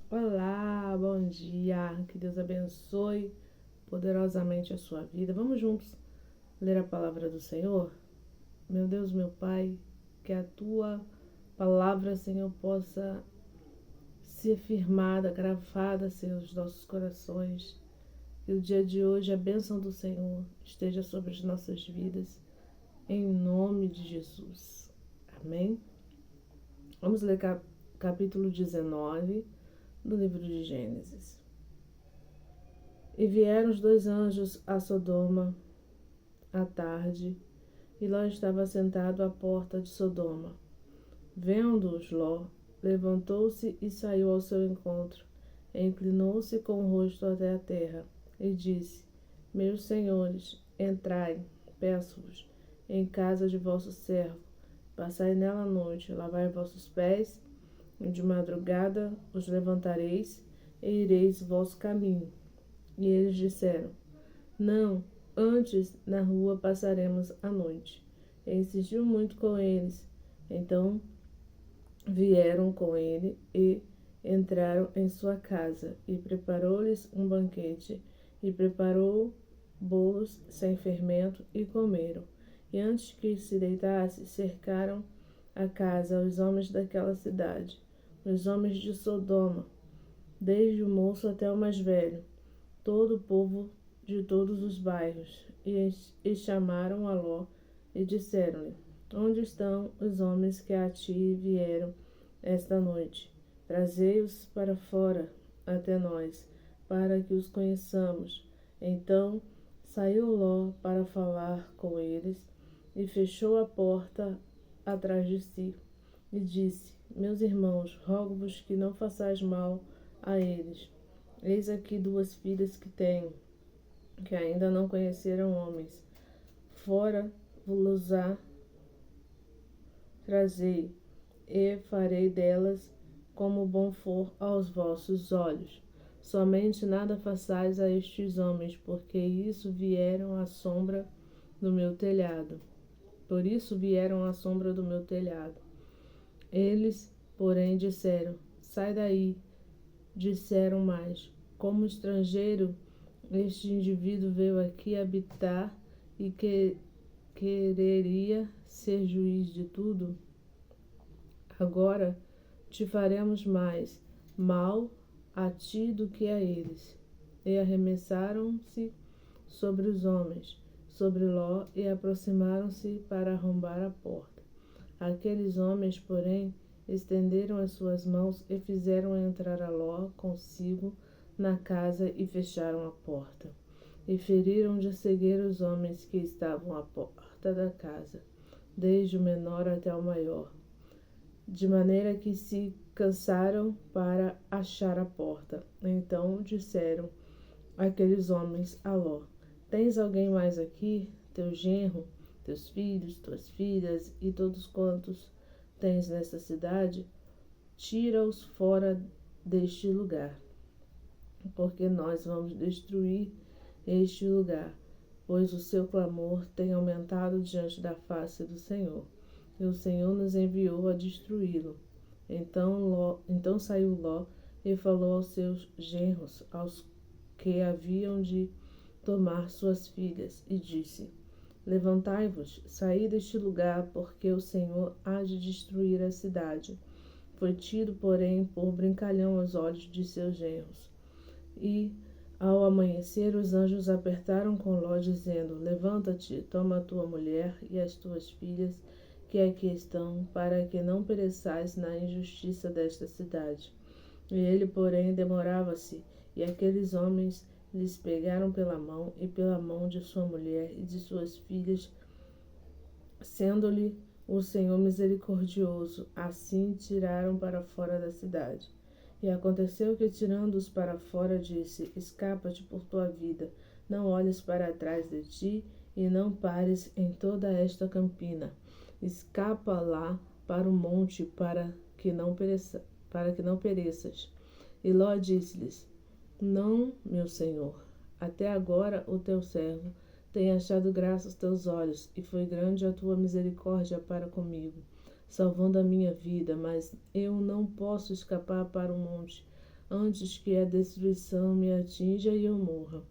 Olá, bom dia. Que Deus abençoe poderosamente a sua vida. Vamos juntos ler a palavra do Senhor? Meu Deus, meu Pai, que a tua palavra, Senhor, possa ser firmada, gravada, Senhor, nos nossos corações. Que o dia de hoje a bênção do Senhor esteja sobre as nossas vidas, em nome de Jesus. Amém? Vamos ler capítulo 19 do livro de Gênesis. E vieram os 2 anjos a Sodoma à tarde, e Ló estava sentado à porta de Sodoma. Vendo-os, Ló levantou-se e saiu ao seu encontro, e inclinou-se com o rosto até a terra, e disse: Meus senhores, entrai, peço-vos, em casa de vosso servo, passai nela a noite, lavai vossos pés, e de madrugada os levantareis, e ireis vosso caminho. E eles disseram: Não, antes na rua passaremos a noite. E insistiu muito com eles. Então vieram com ele e entraram em sua casa, e preparou-lhes um banquete, e preparou bolos sem fermento, e comeram. E antes que se deitasse, cercaram a casa os homens daquela cidade, os homens de Sodoma, desde o moço até o mais velho, todo o povo de todos os bairros, e chamaram a Ló e disseram-lhe: Onde estão os homens que a ti vieram esta noite? Trazei-os para fora até nós, para que os conheçamos. Então saiu Ló para falar com eles, e fechou a porta atrás de si, e disse: Meus irmãos, rogo-vos que não façais mal a eles. Eis aqui 2 filhas que tenho, que ainda não conheceram homens. Fora vos-á trazei, e farei delas como bom for aos vossos olhos. Somente nada façais a estes homens, porque isso vieram à sombra do meu telhado. Por isso vieram à sombra do meu telhado. Eles, porém, disseram: Sai daí. Disseram mais: Como estrangeiro, este indivíduo veio aqui habitar e quereria ser juiz de tudo. Agora te faremos mais mal a ti do que a eles. E arremessaram-se sobre os homens, sobre Ló, e aproximaram-se para arrombar a porta. Aqueles homens, porém, estenderam as suas mãos e fizeram entrar a Ló consigo na casa e fecharam a porta. E feriram de cegueira os homens que estavam à porta da casa, desde o menor até o maior, de maneira que se cansaram para achar a porta. Então disseram aqueles homens a Ló: Tens alguém mais aqui? Teu genro, teus filhos, tuas filhas e todos quantos tens nesta cidade? Tira-os fora deste lugar, porque nós vamos destruir este lugar, pois o seu clamor tem aumentado diante da face do Senhor, e o Senhor nos enviou a destruí-lo. Então saiu Ló e falou aos seus genros, aos que haviam de tomar suas filhas, e disse: Levantai-vos, saí deste lugar, porque o Senhor há de destruir a cidade. Foi tido, porém, por brincalhão aos olhos de seus genros. E, ao amanhecer, os anjos apertaram com Ló, dizendo: Levanta-te, toma a tua mulher e as tuas filhas, que aqui estão, para que não pereçais na injustiça desta cidade. E ele, porém, demorava-se, e aqueles homens lhes pegaram pela mão e pela mão de sua mulher e de suas filhas, sendo-lhe o Senhor misericordioso. Assim tiraram para fora da cidade. E aconteceu que, tirando-os para fora, disse: Escapa-te por tua vida, não olhes para trás de ti, e não pares em toda esta campina. Escapa lá para o monte, para que não pereças. E Ló disse-lhes: Não, meu senhor, até agora o teu servo tem achado graça aos teus olhos, e foi grande a tua misericórdia para comigo, salvando a minha vida, mas eu não posso escapar para o monte, antes que a destruição me atinja e eu morra.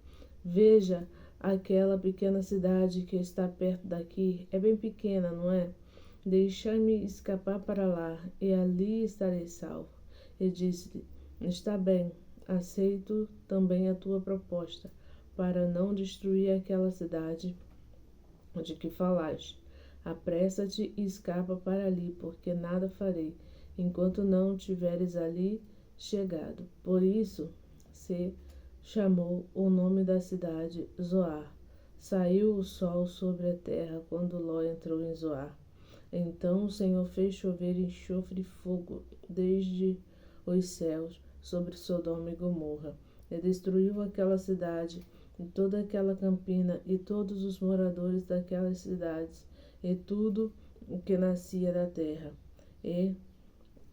Veja aquela pequena cidade que está perto daqui. É bem pequena, não é? Deixa-me escapar para lá, e ali estarei salvo. E disse-lhe: Está bem, aceito também a tua proposta, para não destruir aquela cidade de que falaste. Apressa-te e escapa para ali, porque nada farei, enquanto não tiveres ali chegado. Por isso se chamou o nome da cidade Zoar. Saiu o sol sobre a terra quando Ló entrou em Zoar. Então o Senhor fez chover enxofre e fogo desde os céus sobre Sodoma e Gomorra, e destruiu aquela cidade e toda aquela campina e todos os moradores daquelas cidades e tudo o que nascia da terra. E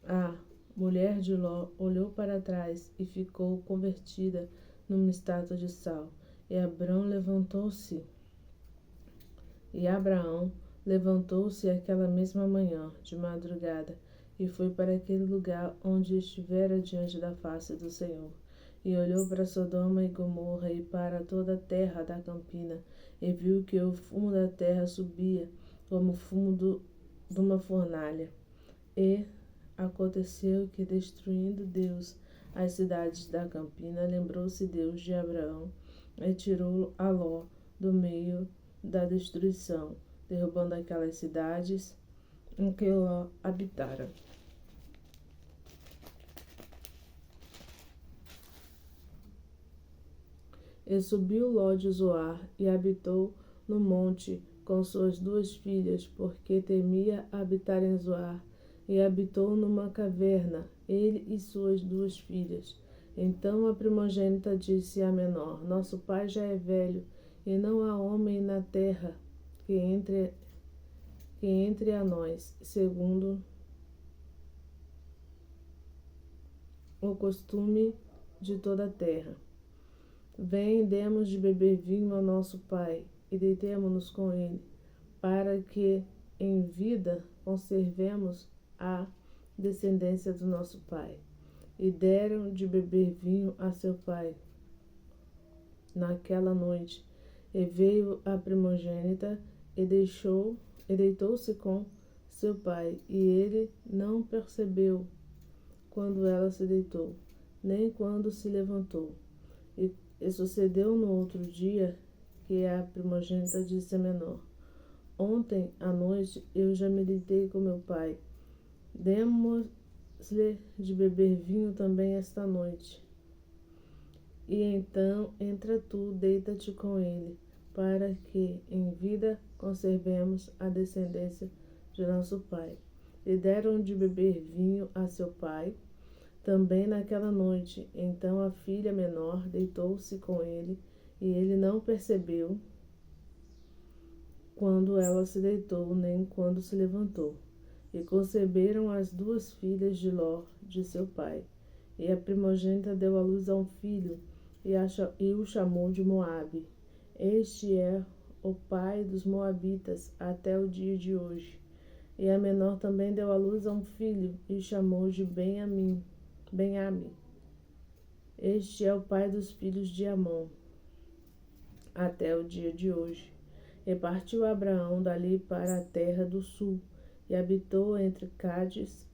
a mulher de Ló olhou para trás e ficou convertida numa estátua de sal. E Abraão levantou-se aquela mesma manhã, de madrugada, e foi para aquele lugar onde estivera diante da face do Senhor. E olhou para Sodoma e Gomorra e para toda a terra da campina, e viu que o fumo da terra subia como o fumo de uma fornalha. E aconteceu que, destruindo Deus as cidades da campina, lembrou-se Deus de Abraão e tirou a Ló do meio da destruição, derrubando aquelas cidades em que Ló habitara. E subiu Ló de Zoar e habitou no monte com suas 2 filhas, porque temia habitar em Zoar, e habitou numa caverna, ele e suas 2 filhas. Então a primogênita disse à menor: Nosso pai já é velho, e não há homem na terra que entre a nós, segundo o costume de toda a terra. Vem, demos de beber vinho ao nosso pai, e deitemo-nos com ele, para que em vida conservemos a descendência do nosso pai. E deram de beber vinho a seu pai naquela noite. E veio a primogênita e deitou-se com seu pai, e ele não percebeu quando ela se deitou, nem quando se levantou. E sucedeu no outro dia que a primogênita disse à menor: Ontem à noite eu já me deitei com meu pai. Demos-lhe de beber vinho também esta noite. E então entra tu, deita-te com ele, para que em vida conservemos a descendência de nosso pai. E deram de beber vinho a seu pai também naquela noite. Então a filha menor deitou-se com ele, e ele não percebeu quando ela se deitou, nem quando se levantou. E conceberam as 2 filhas de Ló, de seu pai. E a primogênita deu à luz a um filho, e o chamou de Moabe. Este é o pai dos moabitas até o dia de hoje. E a menor também deu à luz a um filho, e chamou de Benjamim. Este é o pai dos filhos de Amon, até o dia de hoje. E partiu Abraão dali para a terra do sul, e habitou entre Cádiz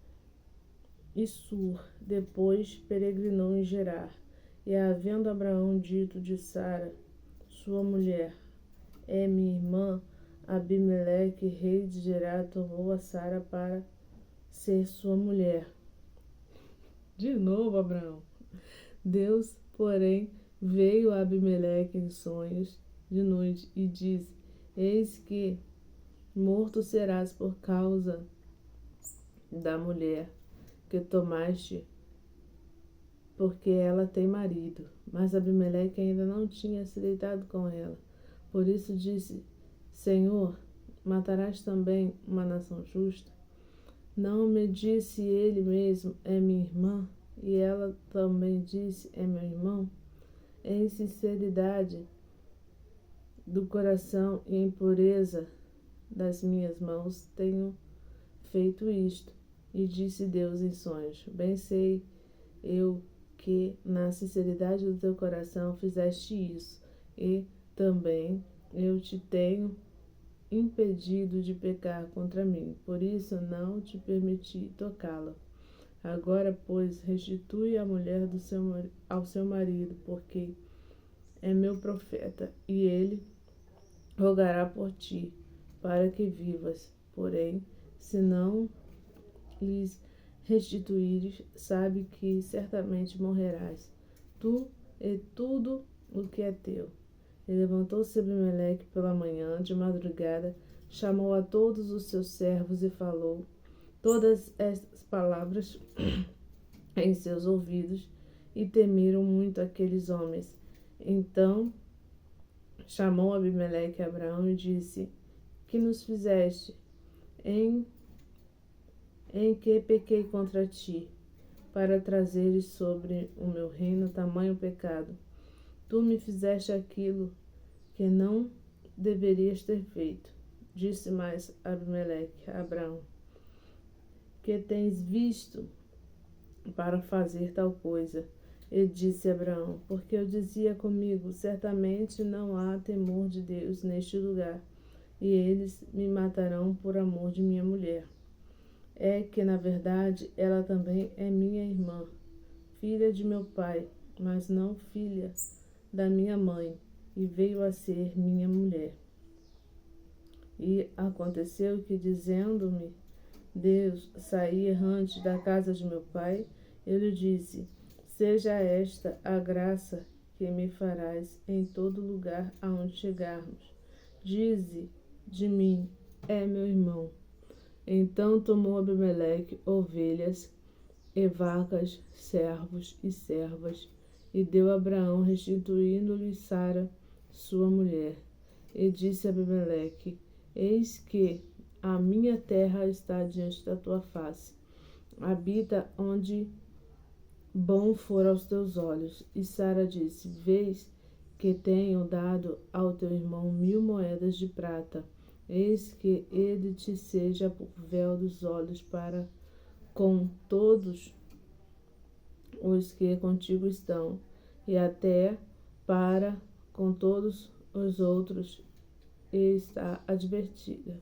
e Sur. Depois peregrinou em Gerar. E havendo Abraão dito de Sara, sua mulher, é minha irmã, Abimeleque, rei de Gerar, tomou a Sara para ser sua mulher. De novo, Abraão. Deus, porém, veio a Abimeleque em sonhos de noite e disse: Eis que morto serás por causa da mulher que tomaste, porque ela tem marido. Mas Abimeleque ainda não tinha se deitado com ela. Por isso disse: Senhor, matarás também uma nação justa? Não me disse ele mesmo: é minha irmã? E ela também disse: é meu irmão? Em sinceridade do coração e em pureza das minhas mãos tenho feito isto. E disse Deus em sonhos: bem sei eu porque na sinceridade do teu coração fizeste isso, e também eu te tenho impedido de pecar contra mim, por isso não te permiti tocá-la. Agora, pois, restitui a mulher ao seu marido, porque é meu profeta, e ele rogará por ti, para que vivas. Porém, se não lhes restituíres, sabe que certamente morrerás, tu e tudo o que é teu. E levantou-se Abimeleque pela manhã, de madrugada, chamou a todos os seus servos e falou todas estas palavras em seus ouvidos, e temeram muito aqueles homens. Então chamou Abimeleque a Abraão e disse: Que nos fizeste? Em que pequei contra ti, para trazeres sobre o meu reino tamanho pecado? Tu me fizeste aquilo que não deverias ter feito. Disse mais Abimeleque a Abraão: Que tens visto para fazer tal coisa? E disse Abraão: Porque eu dizia comigo: certamente não há temor de Deus neste lugar, e eles me matarão por amor de minha mulher. É que, na verdade, ela também é minha irmã, filha de meu pai, mas não filha da minha mãe, e veio a ser minha mulher. E aconteceu que, dizendo-me Deus, saí errante da casa de meu pai, eu lhe disse: Seja esta a graça que me farás em todo lugar aonde chegarmos. Dize de mim: É meu irmão. Então tomou Abimeleque ovelhas e vacas, servos e servas, e deu a Abraão, restituindo-lhe Sara, sua mulher. E disse a Abimeleque: Eis que a minha terra está diante da tua face. Habita onde bom for aos teus olhos. E Sara disse: Vês que tenho dado ao teu irmão 1000 moedas de prata. Eis que ele te seja por véu dos olhos para com todos os que contigo estão, e até para com todos os outros, e está advertida.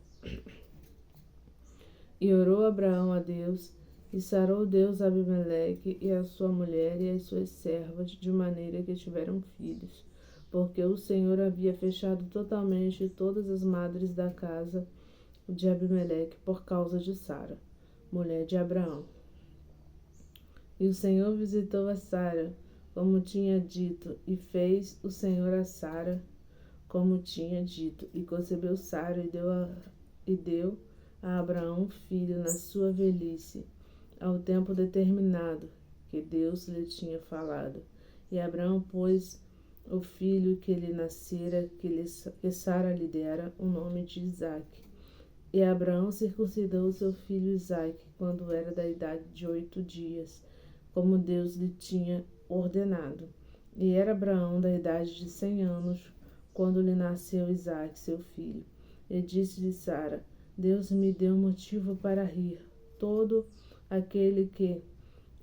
E orou Abraão a Deus, e sarou Deus a Abimeleque e a sua mulher e as suas servas, de maneira que tiveram filhos, porque o Senhor havia fechado totalmente todas as madres da casa de Abimeleque por causa de Sara, mulher de Abraão. E o Senhor visitou a Sara, como tinha dito, e fez o Senhor a Sara, como tinha dito, e concebeu Sara e deu a Abraão um filho na sua velhice, ao tempo determinado que Deus lhe tinha falado. E Abraão pôs o filho que lhe nascera, que Sara lhe dera, o nome de Isaque. E Abraão circuncidou seu filho Isaque, quando era da idade de 8 dias, como Deus lhe tinha ordenado. E era Abraão da idade de 100 anos, quando lhe nasceu Isaque, seu filho. E disse-lhe Sara: Deus me deu motivo para rir. Todo aquele que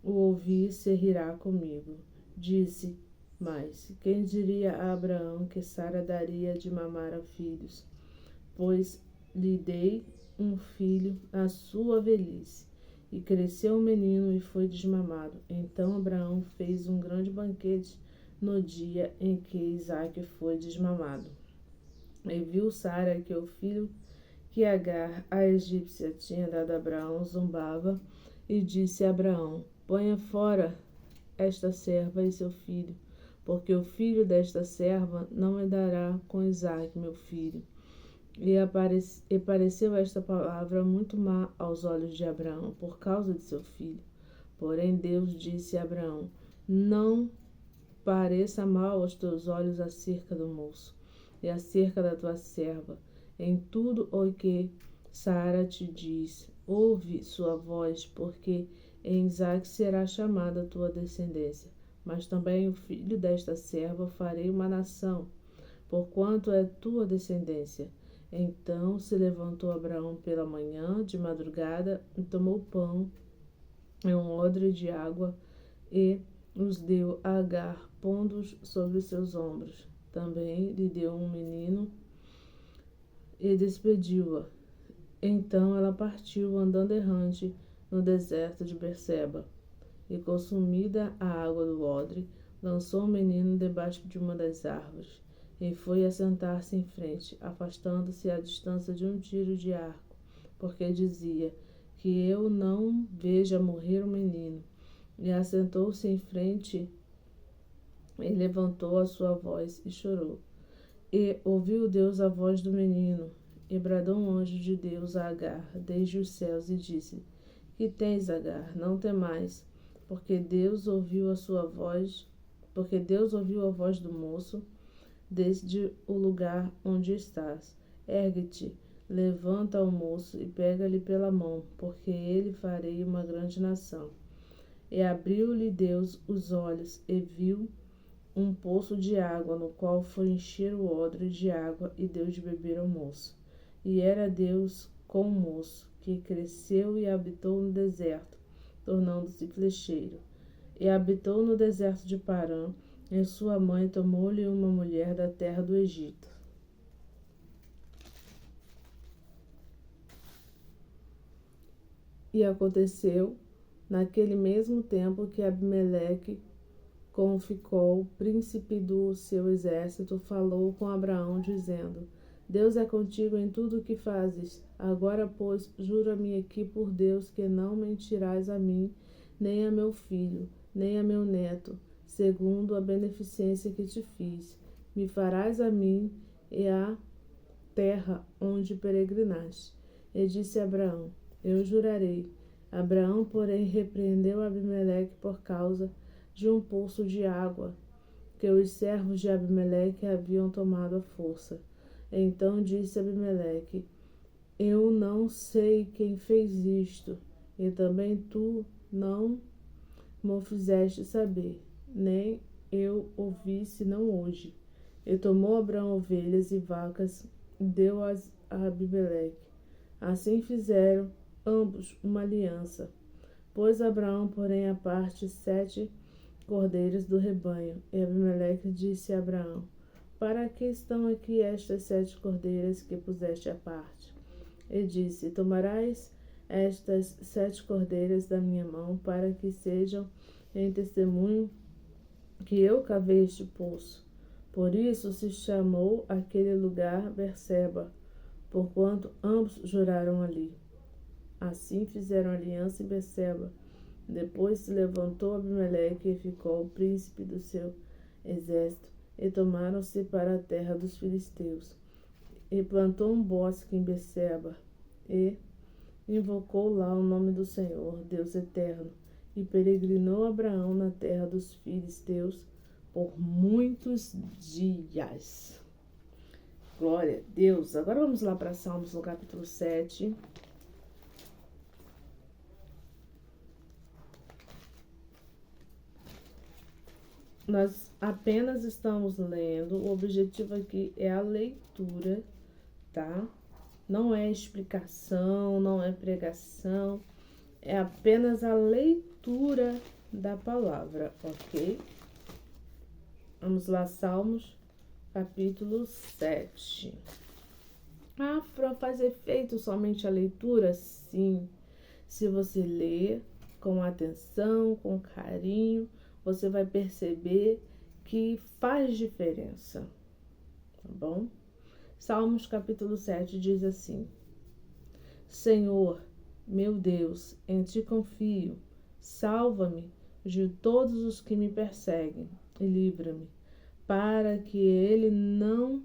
o ouvir se rirá comigo. Disse mais: Quem diria a Abraão que Sara daria de mamar a filhos? Pois lhe dei um filho na sua velhice. E cresceu o menino e foi desmamado. Então Abraão fez um grande banquete no dia em que Isaque foi desmamado. E viu Sara que o filho que Agar, a egípcia, tinha dado a Abraão zombava, e disse a Abraão: Ponha fora esta serva e seu filho, porque o filho desta serva não me dará com Isaque, meu filho. E pareceu esta palavra muito má aos olhos de Abraão, por causa de seu filho. Porém Deus disse a Abraão: Não pareça mal aos teus olhos acerca do moço, e acerca da tua serva. Em tudo o que Sara te diz, ouve sua voz, porque em Isaque será chamada a tua descendência. Mas também o filho desta serva farei uma nação, porquanto é tua descendência. Então se levantou Abraão pela manhã, de madrugada, e tomou pão e um odre de água, e os deu a Agar, pondo-os sobre seus ombros. Também lhe deu um menino e despediu-a. Então ela partiu, andando errante no deserto de Berseba. E, consumida a água do odre, lançou o menino debaixo de uma das árvores, e foi assentar-se em frente, afastando-se à distância de um tiro de arco, porque dizia: que eu não veja morrer o menino. E assentou-se em frente e levantou a sua voz e chorou. E ouviu Deus a voz do menino, e bradou um anjo de Deus a Agar desde os céus e disse: que tens, Agar? Não temais, porque Deus ouviu a sua voz, porque Deus ouviu a voz do moço desde o lugar onde estás. Ergue-te, levanta o moço e pega-lhe pela mão, porque ele farei uma grande nação. E abriu-lhe Deus os olhos e viu um poço de água, no qual foi encher o odre de água e deu de beber ao moço. E era Deus com o moço, que cresceu e habitou no deserto, tornando-se flecheiro. E habitou no deserto de Parã, e sua mãe tomou-lhe uma mulher da terra do Egito. E aconteceu, naquele mesmo tempo, que Abimeleque, com Ficol, príncipe do seu exército, falou com Abraão, dizendo: Deus é contigo em tudo o que fazes. Agora, pois, jura-me aqui por Deus que não mentirás a mim, nem a meu filho, nem a meu neto, segundo a beneficência que te fiz. Me farás a mim e à terra onde peregrinaste. E disse Abraão: eu jurarei. Abraão, porém, repreendeu Abimeleque por causa de um poço de água que os servos de Abimeleque haviam tomado à força. Então disse Abimeleque: eu não sei quem fez isto, e também tu não m'o fizeste saber, nem eu ouvi senão hoje. E tomou Abraão ovelhas e vacas e deu-as a Abimeleque. Assim fizeram ambos uma aliança. Pôs Abraão, porém, à parte 7 cordeiros do rebanho. E Abimeleque disse a Abraão: para que estão aqui estas 7 cordeiras que puseste à parte? E disse: tomarás estas 7 cordeiras da minha mão, para que sejam em testemunho que eu cavei este poço. Por isso se chamou aquele lugar Berseba, porquanto ambos juraram ali. Assim fizeram aliança em Berseba. Depois se levantou Abimeleque e ficou o príncipe do seu exército, e tomaram-se para a terra dos filisteus. E plantou um bosque em Berseba, e invocou lá o nome do Senhor, Deus eterno. E peregrinou Abraão na terra dos filisteus por muitos dias. Glória a Deus. Agora vamos lá para Salmos, no capítulo 7. Nós apenas estamos lendo, o objetivo aqui é a leitura, tá? Não é explicação, não é pregação, é apenas a leitura da palavra, ok? Vamos lá, Salmos, capítulo 7. Faz efeito somente a leitura? Sim. Se você ler com atenção, com carinho, você vai perceber que faz diferença, tá bom? Salmos capítulo 7 diz assim: Senhor, meu Deus, em ti confio, salva-me de todos os que me perseguem e livra-me, para que ele não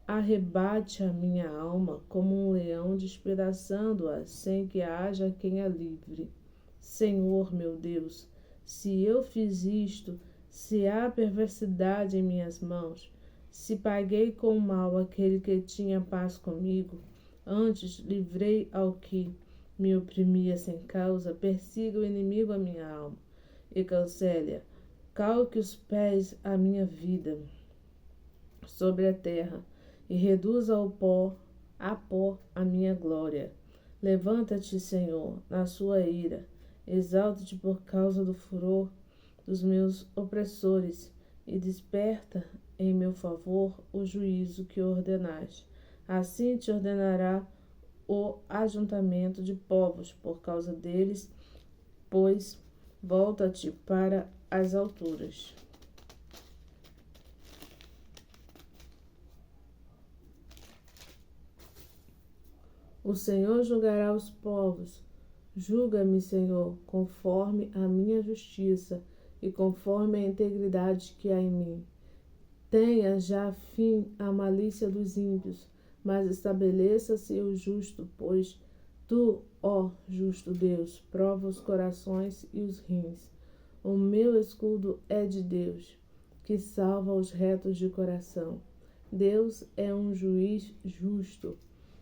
arrebate a minha alma como um leão, despedaçando-a sem que haja quem a livre. Senhor, meu Deus, se eu fiz isto, se há perversidade em minhas mãos, se paguei com mal aquele que tinha paz comigo, antes livrei ao que me oprimia sem causa, persiga o inimigo a minha alma, e cancele-a, calque os pés a minha vida sobre a terra, e reduza ao pó, a pó a minha glória. Levanta-te, Senhor, na sua ira, exalta-te por causa do furor dos meus opressores, e desperta em meu favor o juízo que ordenaste. Assim te ordenará o ajuntamento de povos por causa deles, pois volta-te para as alturas. O Senhor julgará os povos. Julga-me, Senhor, conforme a minha justiça e conforme a integridade que há em mim. Tenha já fim a malícia dos ímpios, mas estabeleça-se o justo, pois tu, ó justo Deus, prova os corações e os rins. O meu escudo é de Deus, que salva os retos de coração. Deus é um juiz justo,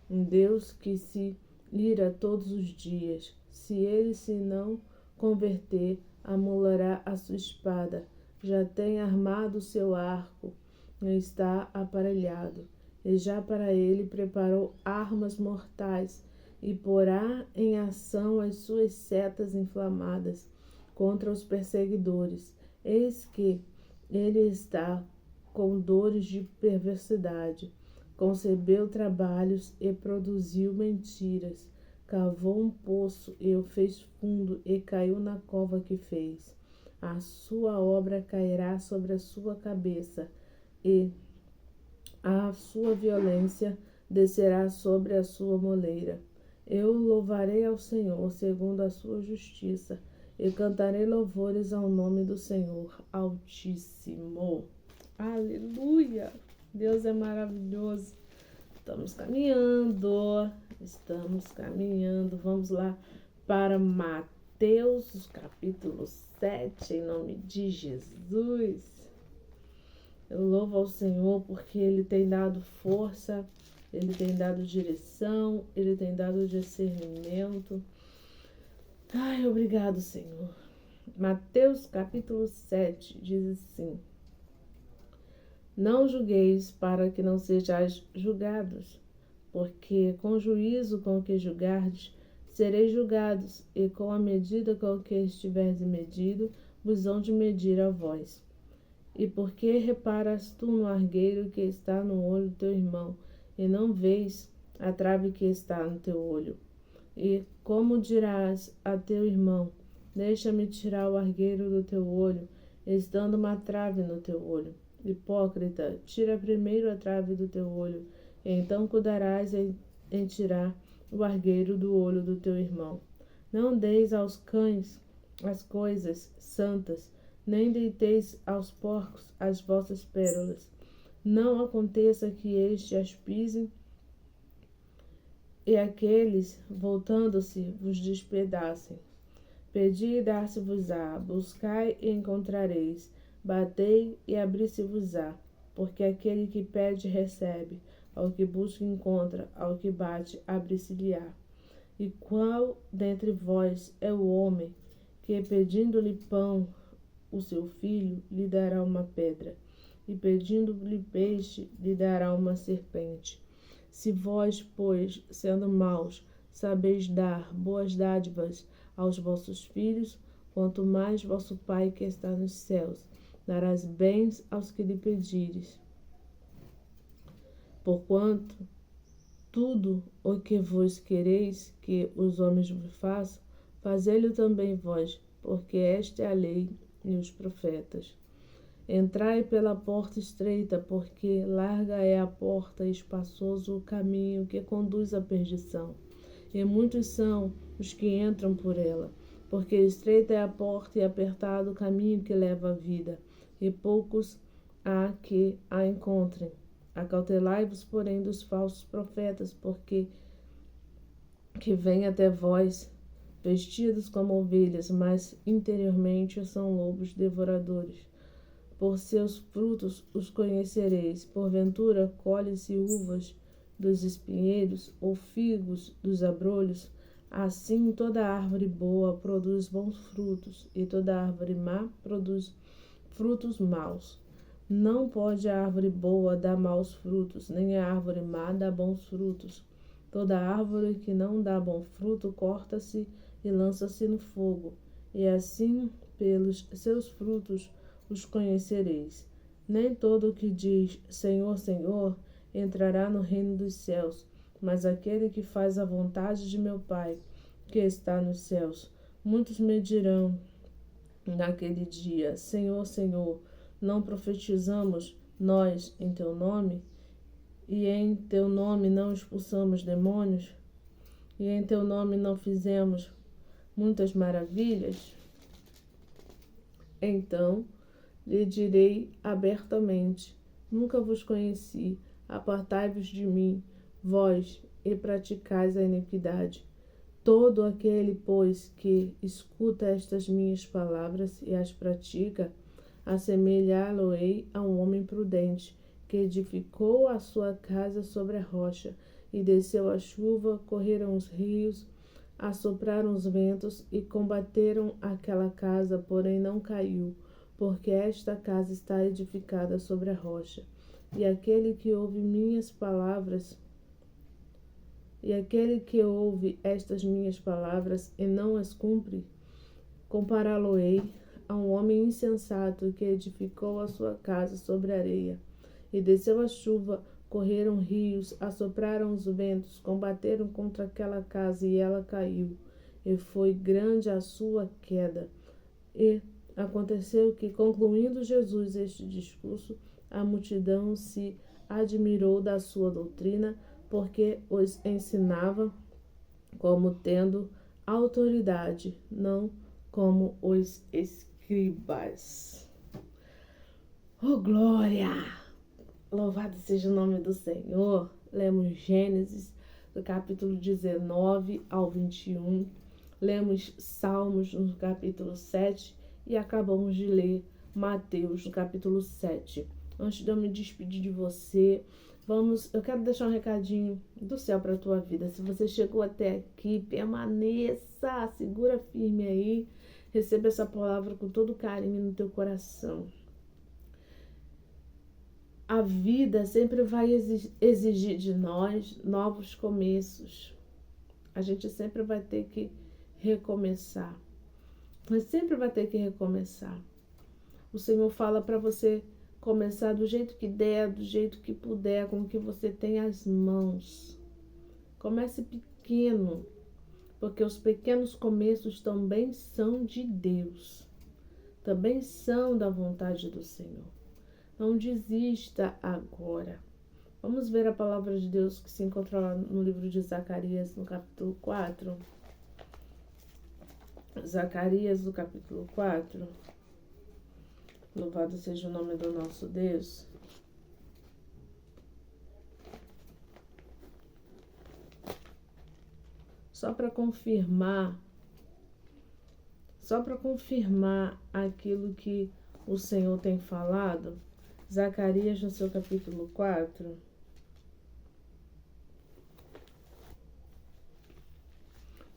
um Deus que se ira todos os dias. Se ele se não converter, amolará a sua espada. Já tem armado o seu arco, está aparelhado, e já para ele preparou armas mortais, e porá em ação as suas setas inflamadas contra os perseguidores. Eis que ele está com dores de perversidade, concebeu trabalhos e produziu mentiras, cavou um poço e o fez fundo e caiu na cova que fez. A sua obra cairá sobre a sua cabeça, e a sua violência descerá sobre a sua moleira. Eu louvarei ao Senhor segundo a sua justiça, e cantarei louvores ao nome do Senhor Altíssimo. Aleluia! Deus é maravilhoso. Estamos caminhando. Vamos lá para Mateus, capítulo 7, em nome de Jesus. Eu louvo ao Senhor porque Ele tem dado força, Ele tem dado direção, Ele tem dado discernimento. Ai, obrigado, Senhor. Mateus capítulo 7 diz assim: Não julgueis para que não sejais julgados, porque com o juízo com que julgardes, sereis julgados, e com a medida com que estiverdes medido, vos hão de medir a vós. E por que reparas tu no argueiro que está no olho do teu irmão, e não vês a trave que está no teu olho? E como dirás a teu irmão: Deixa-me tirar o argueiro do teu olho, estando uma trave no teu olho? Hipócrita, tira primeiro a trave do teu olho, e então cuidarás em tirar o argueiro do olho do teu irmão. Não deis aos cães as coisas santas, nem deiteis aos porcos as vossas pérolas. Não aconteça que estes as pisem, e aqueles, voltando-se, vos despedacem. Pedi e dar-se-vos-á, buscai e encontrareis, batei e abrir-se-vos-á, porque aquele que pede recebe, ao que busca encontra, ao que bate abre-se-lhe-á. E qual dentre vós é o homem que, pedindo-lhe pão, o seu filho, lhe dará uma pedra, e pedindo-lhe peixe, lhe dará uma serpente? Se vós, pois, sendo maus, sabeis dar boas dádivas aos vossos filhos, quanto mais vosso Pai que está nos céus darás bens aos que lhe pedires. Porquanto tudo o que vos quereis que os homens vos façam, fazei-lo também vós, porque esta é a lei e os profetas. Entrai pela porta estreita, porque larga é a porta e espaçoso o caminho que conduz à perdição, e muitos são os que entram por ela. Porque estreita é a porta e apertado o caminho que leva à vida, e poucos há que a encontrem. Acautelai-vos, porém, dos falsos profetas, porque que vêm até vós vestidos como ovelhas, mas interiormente são lobos devoradores. Por seus frutos os conhecereis. Porventura, colhe-se uvas dos espinheiros ou figos dos abrolhos? Assim, toda árvore boa produz bons frutos, e toda árvore má produz frutos maus. Não pode a árvore boa dar maus frutos, nem a árvore má dar bons frutos. Toda árvore que não dá bom fruto corta-se e lança-se no fogo. E assim pelos seus frutos os conhecereis. Nem todo o que diz Senhor, Senhor entrará no reino dos céus, mas aquele que faz a vontade de meu Pai, que está nos céus. Muitos me dirão naquele dia: Senhor, Senhor, não profetizamos nós em teu nome? E em teu nome não expulsamos demônios? E em teu nome não fizemos muitas maravilhas? Então lhe direi abertamente: nunca vos conheci, apartai-vos de mim, vós, e praticais a iniquidade. Todo aquele, pois, que escuta estas minhas palavras e as pratica, assemelhá-lo-ei a um homem prudente, que edificou a sua casa sobre a rocha, e desceu a chuva, correram os rios, assopraram os ventos e combateram aquela casa, porém não caiu, porque esta casa está edificada sobre a rocha. E aquele que ouve estas minhas palavras e não as cumpre, compará-lo-ei a um homem insensato que edificou a sua casa sobre a areia. E desceu a chuva, correram rios, assopraram os ventos, combateram contra aquela casa e ela caiu, e foi grande a sua queda. E aconteceu que, concluindo Jesus este discurso, a multidão se admirou da sua doutrina, porque os ensinava como tendo autoridade, não como os escribas. Oh, glória! Louvado seja o nome do Senhor. Lemos Gênesis, do capítulo 19 ao 21. Lemos Salmos, no capítulo 7. E acabamos de ler Mateus, no capítulo 7. Antes de eu me despedir de você, eu quero deixar um recadinho do céu para a tua vida. Se você chegou até aqui, permaneça, segura firme aí, receba essa palavra com todo carinho no teu coração. A vida sempre vai exigir de nós novos começos. A gente sempre vai ter que recomeçar. Mas sempre vai ter que recomeçar. O Senhor fala para você começar do jeito que der, do jeito que puder, com o que você tem às mãos. Comece pequeno, porque os pequenos começos também são de Deus. Também são da vontade do Senhor. Não desista agora. Vamos ver a palavra de Deus que se encontra lá no livro de Zacarias, no capítulo 4. Zacarias, no capítulo 4. Louvado seja o nome do nosso Deus. Só para confirmar aquilo que o Senhor tem falado, Zacarias, no seu capítulo 4.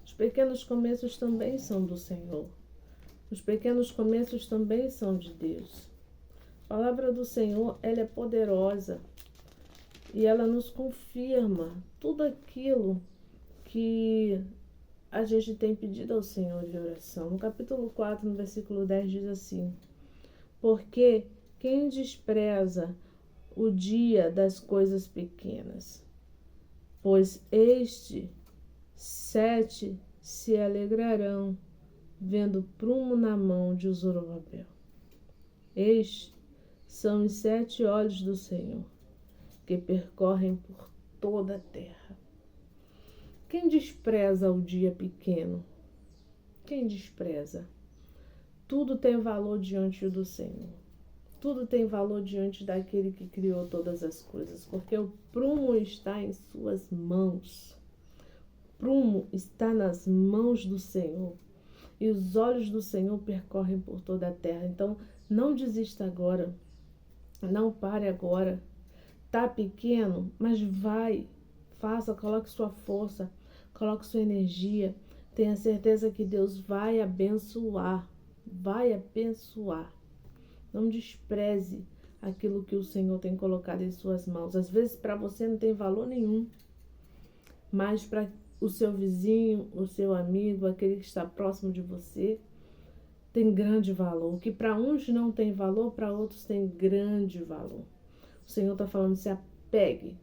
Os pequenos começos também são do Senhor. Os pequenos começos também são de Deus. A palavra do Senhor, ela é poderosa e ela nos confirma tudo aquilo que a gente tem pedido ao Senhor de oração. No capítulo 4, no versículo 10, diz assim: porque quem despreza o dia das coisas pequenas, pois 7 se alegrarão, vendo prumo na mão de Zorobabel. Estes são os 7 olhos do Senhor, que percorrem por toda a terra. Quem despreza o dia pequeno? Quem despreza? Tudo tem valor diante do Senhor. Tudo tem valor diante daquele que criou todas as coisas, porque o prumo está em suas mãos. O prumo está nas mãos do Senhor. E os olhos do Senhor percorrem por toda a terra. Então, não desista agora. Não pare agora. Tá pequeno, mas vai. Faça, coloque sua força, coloque sua energia. Tenha certeza que Deus vai abençoar. Vai abençoar. Não despreze aquilo que o Senhor tem colocado em suas mãos. Às vezes, para você não tem valor nenhum. Mas para o seu vizinho, o seu amigo, aquele que está próximo de você, tem grande valor. O que para uns não tem valor, para outros tem grande valor. O Senhor está falando, se apegue,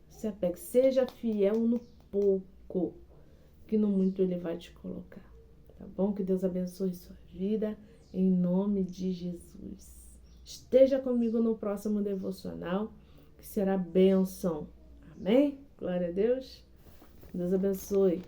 seja fiel no pouco, que no muito Ele vai te colocar. Tá bom? Que Deus abençoe sua vida, em nome de Jesus. Esteja comigo no próximo devocional, que será bênção. Amém? Glória a Deus. Deus abençoe.